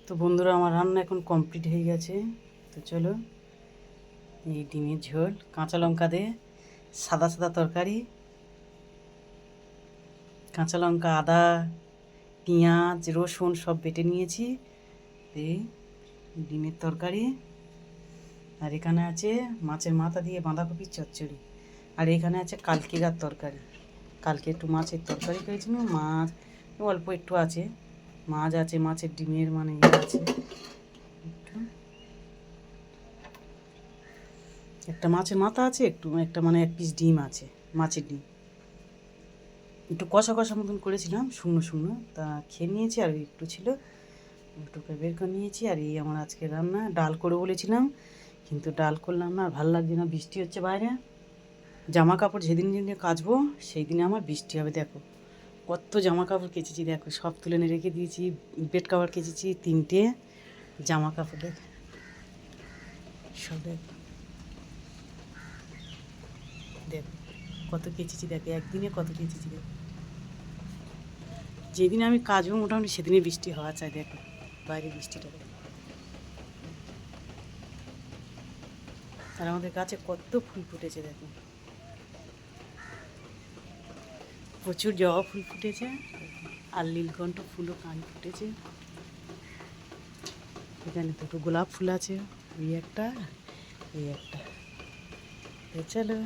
তো বন্ধুরা, আমার রান্না এখন কমপ্লিট হয়ে গেছে। তো চলো, এই ডিমের ঝোল, কাঁচা লঙ্কা দিয়ে সাদা সাদা তরকারি, কাঁচা লঙ্কা, আদা, পেঁয়াজ, রসুন সব বেটে নিয়েছি। এই ডিমের তরকারি, আর এখানে আছে মাছের মাথা দিয়ে বাঁধাকপির চচ্চড়ি, আর এখানে আছে কালকেরার তরকারি। কালকে একটু মাছের তরকারি করেছিলাম, মাছ অল্প একটু আছে, মাছ আছে, মাছের ডিমের মানে আছে একটু, একটা মাছের মাথা আছে, একটা মানে এক পিস ডিম আছে, মাছের ডিম একটু কষা কষা মতন করেছিলাম, শুকনো শুকনো, তা খেয়ে নিয়েছি। আর একটু ছিল, একটুকে বের করে নিয়েছি। আর এই আমার আজকে রান্না। ডাল করে বলেছিলাম, কিন্তু ডাল করলাম না, আর ভালো লাগছে না, বৃষ্টি হচ্ছে বাইরে। জামা কাপড় যেদিন যেদিন কাচবো সেই দিনে আমার বৃষ্টি হবে। দেখো কত জামা কাপড় কেচেছি, দেখো সব তুলে নিয়ে রেখে দিয়েছি। বেড কাভার কেচেছি 3টে, জামা কাপড় দেখ সব, দেখো কত কেচেছি, দেখো একদিনে কত কেচেছি। দেখো যেদিন আমি কাচবো মোটামুটি সেদিনই বৃষ্টি হওয়া চাই। দেখো বাইরে বৃষ্টিটা দেখো। আর আমাদের গাছে কত ফুল ফুটেছে, দেখো প্রচুর জবা ফুল ফুটেছে, আর নীলকণ্ঠ ফুলও কান ফুটেছে। এখানে দুটো গোলাপ ফুল আছে, এই একটা, এই একটা। চলো।